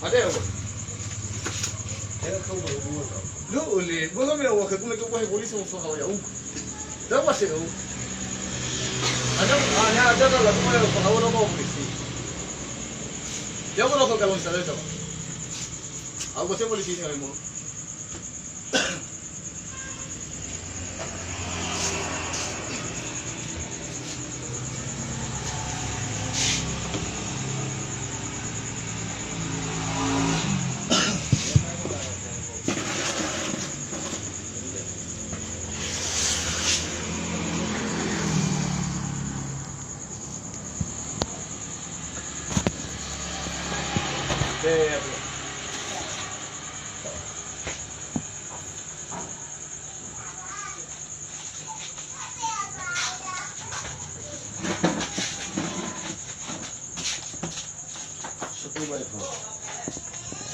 Ada apa? Lu boleh, boleh mira waktu tu mereka buat polisi musuh kau ya. Dah pasti tu. Ada lah tu mereka kau nak bawa polisi. Dia pun nak kalau misalnya tu. Aku saya polisi ni orang.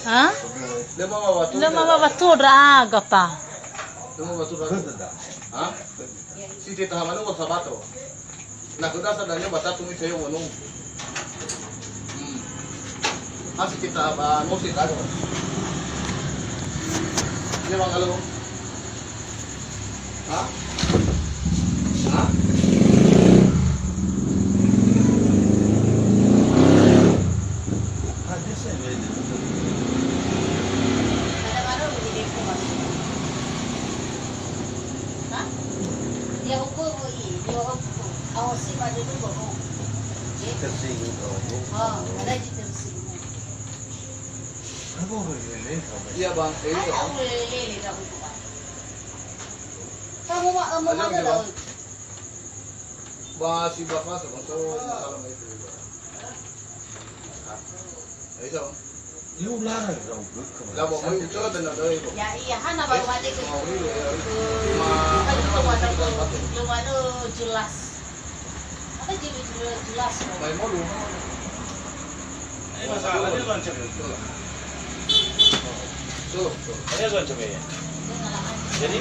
Ha? Lama batu dah gapa. Lama batu dah. Ha? Si tita hamano ko sabato. Nakuda sa danyo bata tumi sayo ano. Si tita ba no si tago. Ini bang halo. Ha? Ha? Iya bang, itu. Kamu mau mana dah? Bahasa bahasa bangsa masalah itu. Itu. Lu larang dong. Lah mau itu kan benar itu. Ya iya, hana baru aja ke. Mau ini ya. Belum ada jelas. Apa jadi jelas? Main mulu. Masalahnya lancam itu. Tuh. Ini lancam ya. Jadi,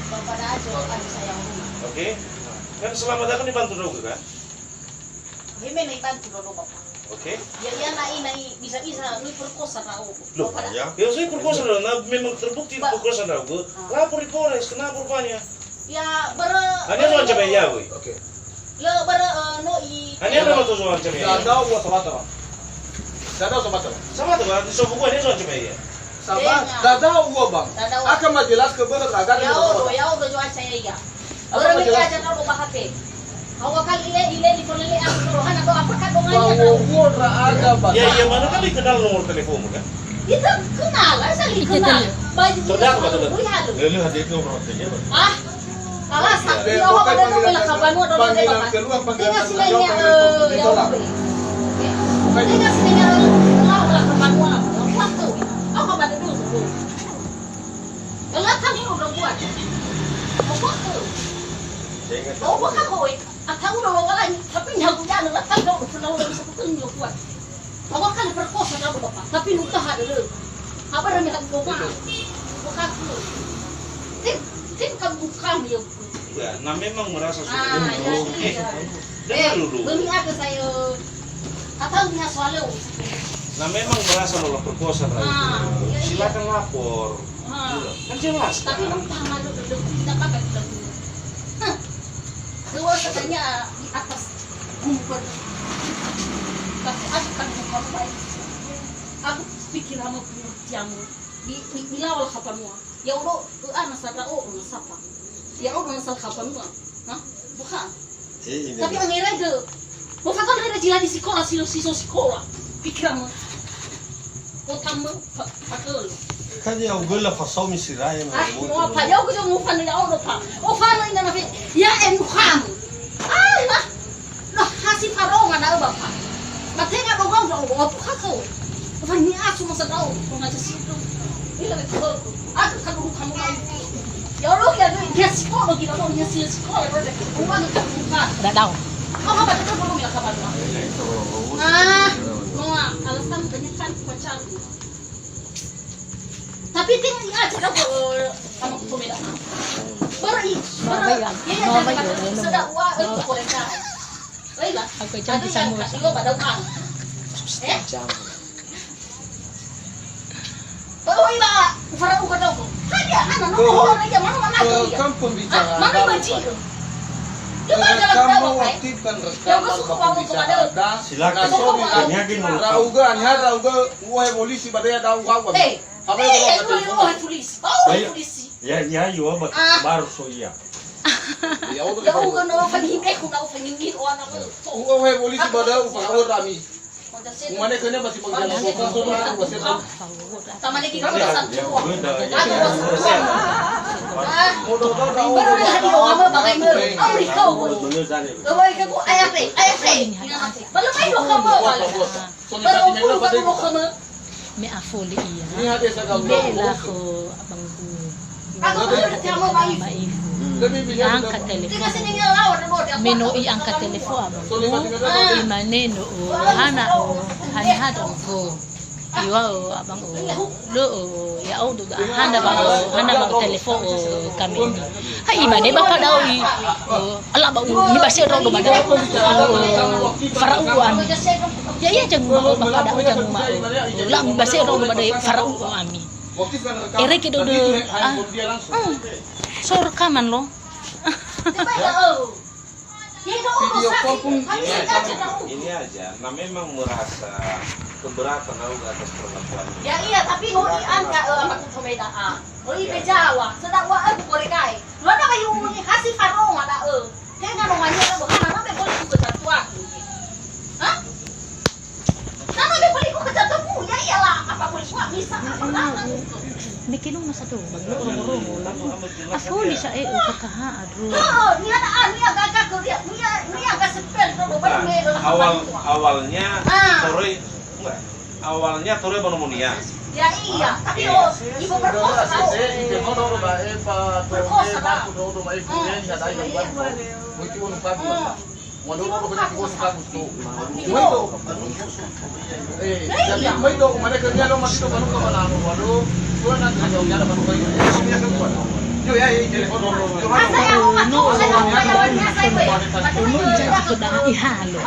Bapak dah ada saya rumah. oke. Kan selama datang dibantu dulu kan? Dia main bantu dulu bapak. Oke. Ya nai bisa ni perkosa tahu. Loh, ya. Ya saya perkosa dong. Nah, memang terbukti perkosa dong. Lapor di Polres, kenapa rupanya? Ya Hanya lancam ya, boy. Oke. Le no i. Hanya nama tuh lancam ya. Ada gua sabata. Ada sabata. Sama tuh kan, di sobo ini lancam ya. Sabat, dada gua bang. Akan majelas ke berat agar Ya udah jual saya ya. Orang ini aja kalau bahate. Awak kali ile di polele aku dulu hana do apa kan dongannya. Gua ada bang. Ya, mana kan dikenal nomor teleponmu kan? Itu kenal, asal kenal. Baju Sudah apa tuh? Lalu hadir ke orang tanya. Ah, kalah sakti awak ada no bilang kapan mo do de bapak. Tinggal silanya ditolak. Tinggal silanya lah kapan mo. Waktu. Awak pada dulu sebelum. Kalau kan ini udah buat. Waktu. Oh, bukan koi. Atau udah wala tapi nyagu jangan lah kan udah bisa ketemu buat. Awak kan perkosa dah bapak, tapi nuntah ada dulu. Apa rami hak gua? Bukan tu. Tim kan bukan dia. Ya, nah memang merasa sudah Dengar dulu. Beli ada saya. Atau punya soalnya. Nah memang merasa lolos perkosa silakan lapor. Kan jelas. Tapi nuntah malu dulu tidak pakai dulu. Keluar katanya di atas gumpur. Tapi aku kan bukan baik. Aku pikir kamu punya jamu. Di lawal kapan mua. Ya udah, anak sadar nasapa. Ya udah nasal kapan mua. Hah? Bukan. Tapi angira ke. Bukan kan ada jila di sekolah, silo sekolah. Pikiranmu. Kau tamu pakai. Kan ya ugola fasau misirai Ah, mau apa? Ya aku mau fan ya udah pak. Oh fan ini nabi. Ya kamu. Ah, lah hasil farongan ada bapak. Matenya dong dong apa kau? Fan ni asu masa tahu. Kau ngaji situ. Ini lagi kau. Aku kan dulu kamu lagi. Ya udah ya sekolah kita mau ya sekolah berarti. Uang kan bukan. Dah tahu. Oh apa itu belum ya kapan? Ah, mau alasan banyak kan pacarku. Tapi tinggal aja kalau kamu pemeda. Beri, sudah uang itu boleh kan? Baiklah. Aku jangan disambung. Kalau pada uang, iba farau ka daw ko. Hadi anak orang aja mana Ke dia. kan pembicaraan Mana dalam, benci. Pak. Dia kan dalam Kamu daw kan. aktifkan Yang rekaman masuk ke bapak kamu kepada bicara. Silakan. Ini lagi mau Rauga, wah polisi badaya daw kawan. Apa Eh, yang lu kau polisi. Oh, Ayo. polisi. Ya yo baru so iya. Ya udah. Ya uga no panghingi ko na panghingi o anak ko. Wah polisi badaya upakawar rami. Umane kena masih pengjalan sokong masih Tama ni kita sa tuwa. Baru na hadi o ama bagay mo. Ang ikaw ko. Gaway ka ko ayate. Balu may lo ka mo wala. Baru ko ka mo ka mo. May afuli iya. Ini hati sa kamu. Bela ko abang bu. Ako ko ka mo ba Maifu. Demi bisa. Angkat Tingnan telepon. sini nga lawan mo. Mino angkat telepon abang bu. Imaneno o hana o hanhado ko. Iwa o abang o lo o ya o do hana ba telepon o kami ni. Hai imane bapak daw i. Ala ba ni basi ro do ba daw. Farau ami. Ya iya jang mau bapak daw jang mau. Lang basi ro do ba daw farau ami. Ere kido do so rekaman lo. Ini aja. Nah memang merasa keberatan aku atas perlakuannya. Ya iya, tapi mau diangkat sama kumeda a. Oh ibe Jawa, sedang wa aku boleh kai. Lu ada kayu kasih farong ada Dia enggak ngomongnya ke bukan mana be boleh ku ketua. Hah? Nama be boleh ku ketua ya iyalah, apa boleh ku bisa apa Mikino masa do bang lo ro. Afuli sa o kakaha adro. Oh, ni agak kerja. Ni agak sepel tuh baru Awalnya Tore enggak. Awalnya Tore pneumonia. Ya iya, tapi ibu berkosa tahu. Ihalo.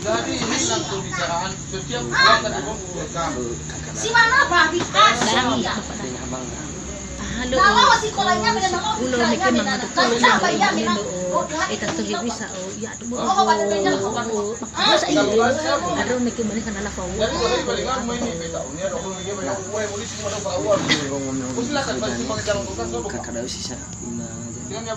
Jadi ini yang pembicaraan setiap bulan kan kamu. Si mana babi asli ya. Halo. Kalau si kolanya benar Ulo ni ke mga doktor na ita tuloy bisa o ya tumo o sa iyo aro ni ke man kanala pa Jadi kalau balikan main ini tahu ni ada orang lagi banyak kue polisi mana bawa. Silakan balik mengejar untuk kan. Kakak sisa. Jangan ya